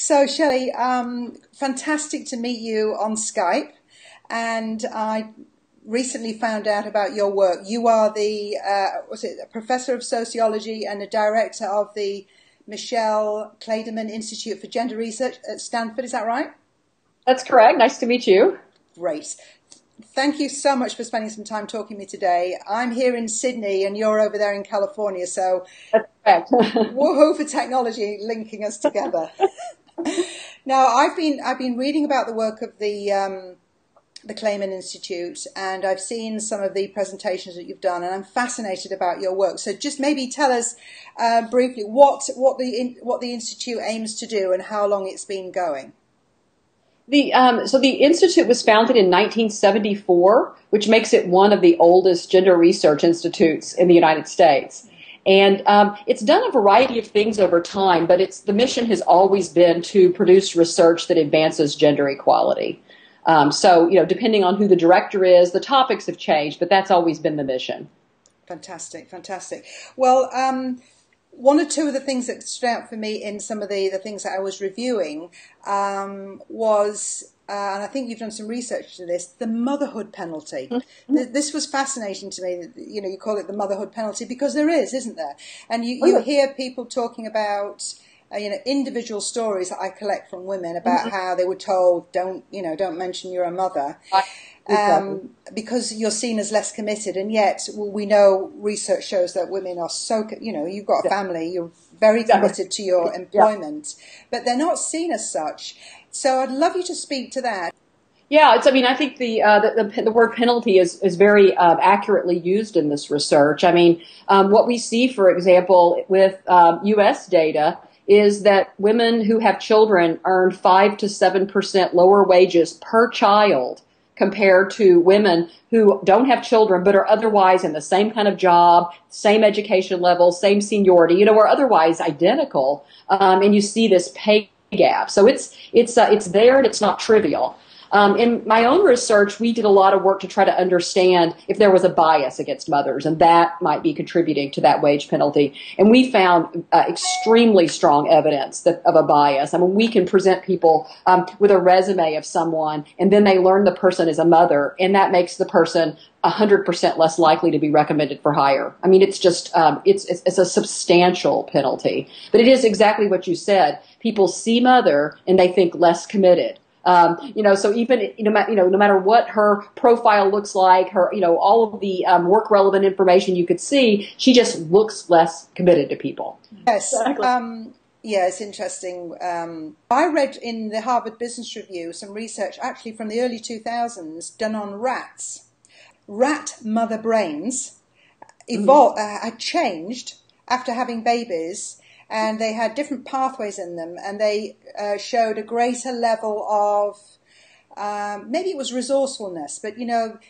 So, Shelley, fantastic to meet you on Skype. And I recently found out about your work. You are the, was it a professor of sociology and a director of the Clayman Institute for Gender Research at Stanford. Is that right? That's correct. Nice to meet you. Great. Thank you so much for spending some time talking to me today. I'm here in Sydney and you're over there in California, so that's correct. Woohoo for technology linking us together. Now, I've been reading about the work of the Clayman Institute, and I've seen some of the presentations that you've done, and I'm fascinated about your work. So, just maybe tell us briefly what the Institute aims to do and how long it's been going. So the Institute was founded in 1974, which makes it one of the oldest gender research institutes in the United States. And it's done a variety of things over time, but the mission has always been to produce research that advances gender equality. So, depending on who the director is, the topics have changed, but that's always been the mission. Fantastic, fantastic. Well, one or two of the things that stood out for me in some of the things that I was reviewing was, and I think you've done some research to this, the motherhood penalty. Mm-hmm. This was fascinating to me. You call it the motherhood penalty because there is, isn't there? And you hear people talking about individual stories that I collect from women about how they were told, don't mention you're a mother. Exactly. Because you're seen as less committed, and yet we know research shows that women are so, you've got a family, you're very committed to your employment, but they're not seen as such. So I'd love you to speak to that. Yeah, I think the word penalty is very accurately used in this research. What we see, for example, with U.S. data is that women who have children earn 5 to 7% lower wages per child compared to women who don't have children but are otherwise in the same kind of job, same education level, same seniority, are otherwise identical. And you see this pay gap. So it's there and it's not trivial. In my own research, we did a lot of work to try to understand if there was a bias against mothers, and that might be contributing to that wage penalty. And we found extremely strong evidence of a bias. We can present people with a resume of someone, and then they learn the person is a mother, and that makes the person 100% less likely to be recommended for hire. It's just it's a substantial penalty. But it is exactly what you said. People see mother and they think less committed. So even, no matter what her profile looks like, her, all of the work relevant information you could see, she just looks less committed to people. Yes. Exactly. Yeah, it's interesting. I read in the Harvard Business Review some research actually from the early 2000s done on rats. Rat mother brains had changed after having babies, and they had different pathways in them, and they showed a greater level of, maybe it was resourcefulness, but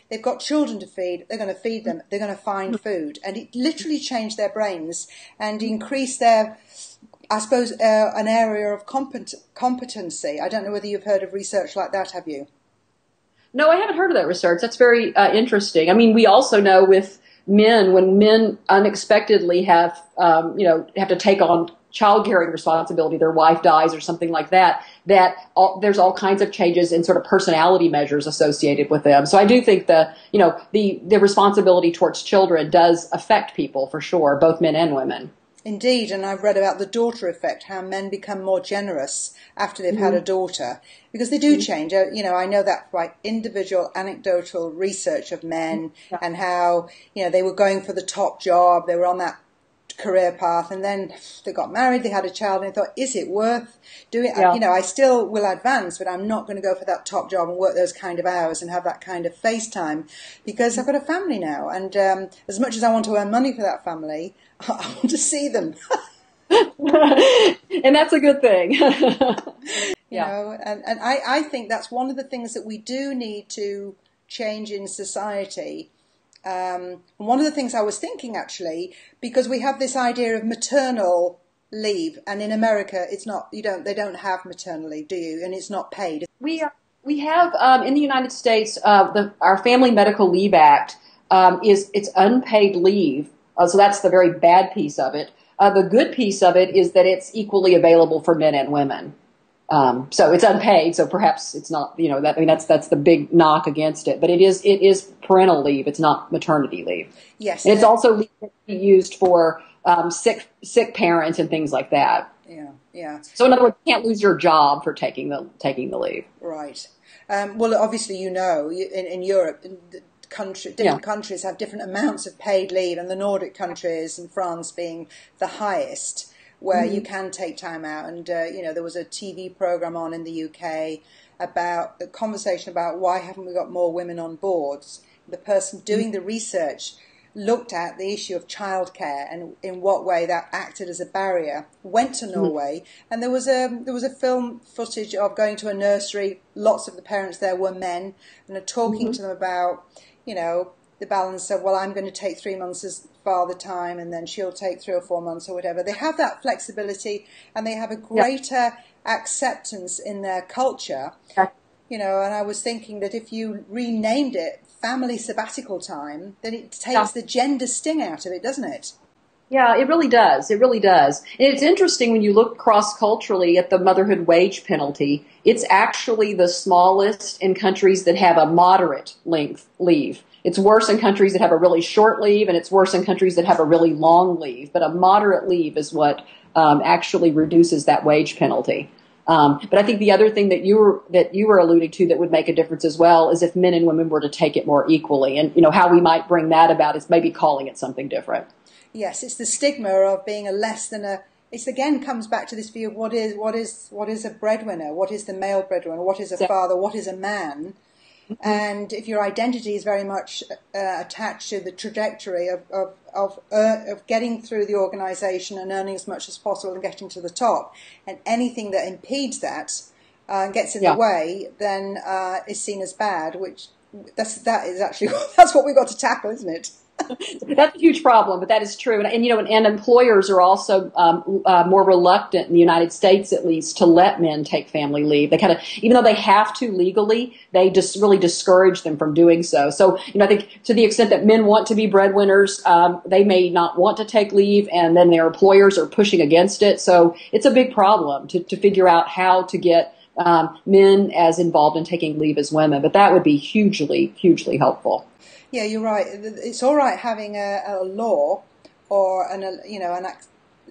they've got children to feed, they're going to feed them, they're going to find food, and it literally changed their brains and increased their, I suppose, an area of competency. I don't know whether you've heard of research like that, have you? No, I haven't heard of that research. That's very interesting. We also know with men, when men unexpectedly have to take on child-caring responsibility, their wife dies or something like that, there's all kinds of changes in sort of personality measures associated with them. So I do think the responsibility towards children does affect people for sure, both men and women. Indeed, and I've read about the daughter effect, how men become more generous after they've had a daughter, because they do change. I know that by individual anecdotal research of men and how, they were going for the top job, they were on that career path, and then they got married, they had a child, and they thought, is it worth doing? Yeah. I still will advance, but I'm not going to go for that top job and work those kind of hours and have that kind of face time, because I've got a family now, and as much as I want to earn money for that family, I want to see them. And that's a good thing. And I think that's one of the things that we do need to change in society. One of the things I was thinking, actually, because we have this idea of maternal leave, and in America it's not, they don't have maternal leave, do you? And it's not paid. We have in the United States, our Family Medical Leave Act it's unpaid leave. So that's the very bad piece of it. The good piece of it is that it's equally available for men and women. So it's unpaid, so perhaps it's not, that's the big knock against it. But it is parental leave. It's not maternity leave. Yes. And it's also leave that can be used for sick parents and things like that. Yeah, yeah. So in other words, you can't lose your job for taking the leave. Right. Well, obviously, in Europe, different countries have different amounts of paid leave, and the Nordic countries and France being the highest, where you can take time out. And, there was a TV program on in the UK about a conversation about why haven't we got more women on boards. The person doing the research looked at the issue of childcare and in what way that acted as a barrier, went to Norway, and there was a film footage of going to a nursery. Lots of the parents there were men, and are talking to them about, the balance of, well, I'm going to take 3 months as father time, and then she'll take 3 or 4 months or whatever. They have that flexibility, and they have a greater acceptance in their culture. And I was thinking that if you renamed it family sabbatical time, then it takes the gender sting out of it, doesn't it? Yeah, it really does. It really does. And it's interesting when you look cross-culturally at the motherhood wage penalty. It's actually the smallest in countries that have a moderate length leave. It's worse in countries that have a really short leave, and it's worse in countries that have a really long leave. But a moderate leave is what actually reduces that wage penalty. But I think the other thing that you were alluding to that would make a difference as well is if men and women were to take it more equally. And how we might bring that about is maybe calling it something different. Yes, it's the stigma of being a less than a. It again comes back to this view of what is a breadwinner, what is the male breadwinner, what is a father, what is a man. And if your identity is very much attached to the trajectory of getting through the organisation and earning as much as possible and getting to the top, and anything that impedes that and gets in the way, then is seen as bad. Which that's what we've got to tackle, isn't it? That's a huge problem, but that is true. And employers are also more reluctant in the United States, at least, to let men take family leave. They even though they have to legally, they just really discourage them from doing so. So, I think to the extent that men want to be breadwinners, they may not want to take leave, and then their employers are pushing against it. So it's a big problem to figure out how to get men as involved in taking leave as women. But that would be hugely, hugely helpful. Yeah, you're right. It's all right having a law or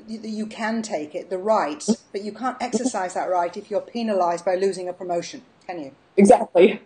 you can take it, the right, but you can't exercise that right if you're penalised by losing a promotion, can you? Exactly.